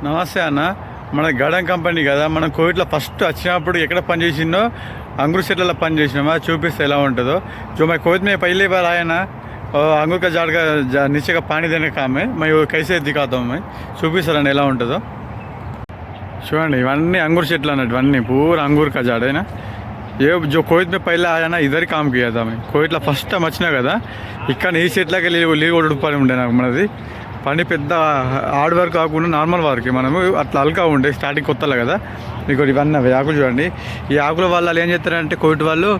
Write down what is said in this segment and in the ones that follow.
నమస్తే అన్న. మన గార్డెన్ కంపెనీ కదా, మనం కోవిడ్లో ఫస్ట్ వచ్చినప్పుడు ఎక్కడ పని చేసిందో अंगूर చెట్లలో పని చేసినామా చూపిస్తే ఎలా ఉంటుందో. जो मैं कोविड में पहली बार आया ना, अंगूर का झाड़ का नीचे का पानी देने का काम है. मैं वो कैसे दिखाता हूँ, मैं చూపిస్తారండి ఎలా ఉంటుందో. చూడండి ఇవన్నీ अंगूर చెట్లు అన్నట్టు, ఇవన్నీ పూरा अंगूर का झाड़ है ना. ये जो कोविड में पहले आया ना, इधर ही काम किया था मैं. కోవిడ్లో ఫస్ట్ టైం వచ్చినా కదా, ఇక్కడ ఈ చెట్లకి లీవ్ పని ఉండే నాకు. మనది పని పెద్ద హార్డ్ వర్క్ కాకుండా నార్మల్ వర్క్, మనము అట్లా అల్కా ఉండే స్టార్టింగ్ కొత్తలో కదా. మీకు ఇవన్నీ అవి ఆకులు చూడండి. ఈ ఆకుల వాళ్ళు ఏం చేస్తారంటే కోవిడ్ వాళ్ళు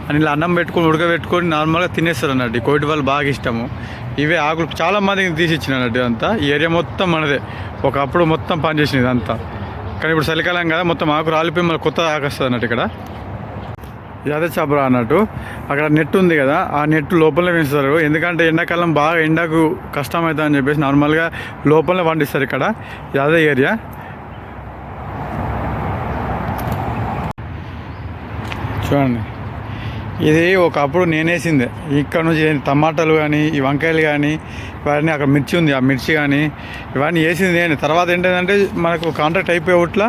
అని ఇలా అన్నం పెట్టుకొని ఉడకబెట్టుకొని నార్మల్గా తినేస్తారు అన్నట్టు. కోవిడ్ వాళ్ళు బాగా ఇష్టము ఇవే ఆకులు. చాలా మందికి తీసి ఇచ్చిన అన్నట్టు. అంతా ఈ ఏరియా మొత్తం మనదే. ఒకప్పుడు మొత్తం పని చేసినది అంతా, కానీ ఇప్పుడు చలికాలం కదా, మొత్తం ఆకు రాలిపోయి మళ్ళీ కొత్త ఆకు వస్తుంది అన్నట్టు. ఇక్కడ యాద చాపరా అన్నట్టు, అక్కడ నెట్ ఉంది కదా, ఆ నెట్ లోపలనే పెంచుతారు. ఎందుకంటే ఎండాకాలం బాగా ఎండకు కష్టమవుతుంది అని చెప్పేసి నార్మల్గా లోపలనే పండిస్తారు ఇక్కడ యాద ఏరియా. చూడండి ఇది ఒకప్పుడు నేనేసిందే. ఇక్కడ నుంచి టమాటాలు కానీ, ఈ వంకాయలు కానీ, ఇవన్నీ అక్కడ మిర్చి ఉంది, ఆ మిర్చి కానీ ఇవన్నీ వేసింది నేను. తర్వాత ఏంటంటే మనకు కాంట్రాక్ట్ అయిపోయే ఉట్లా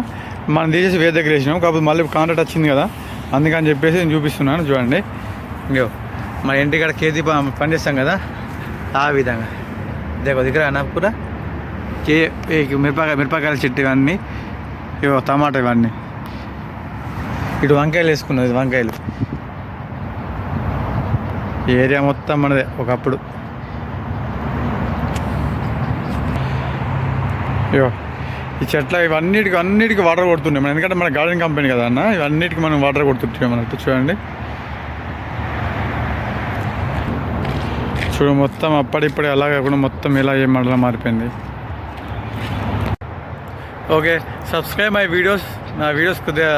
మనం తీసేసి వేరే దగ్గర వేసినాం. కాకపోతే మళ్ళీ కాంట్రాక్ట్ వచ్చింది కదా, అందుకని చెప్పేసి నేను చూపిస్తున్నాను. చూడండి ఇంకో మన ఇంటికాడ కేజీ పని చేస్తాం కదా, ఆ విధంగా దగ్గర అన్నప్పుడు మిరపకాయల చెట్టు ఇవన్నీ, ఇవో టమాటా ఇవన్నీ. ఇటు వంకాయలు వేసుకున్నది, వంకాయలు. ఈ ఏరియా మొత్తం మనదే ఒకప్పుడు. ఇవో ఈ చెట్ల అన్నిటికీ వాటర్ కొడుతుండే మనం, ఎందుకంటే మన గార్డెన్ కంపెనీ కదా అన్న, ఇవన్నిటికీ మనం వాటర్ కొడుతుంటాం మనకు. చూడండి మొత్తం అప్పటిప్పుడే అలా కాకుండా మొత్తం ఇలా ఏమలా మారిపోయింది. Okay, subscribe my videos. నా వీడియోస్ కొద్దిగా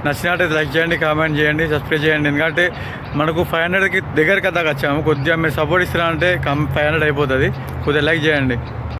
నచ్చినట్టయితే లైక్ చేయండి, కామెంట్ చేయండి, సబ్స్క్రైబ్ చేయండి. ఎందుకంటే మనకు 500కి దగ్గర కదా వచ్చాము. కొద్దిగా మీరు సపోర్ట్ ఇస్తారంటే 500 అయిపోతుంది. కొద్దిగా లైక్ చేయండి.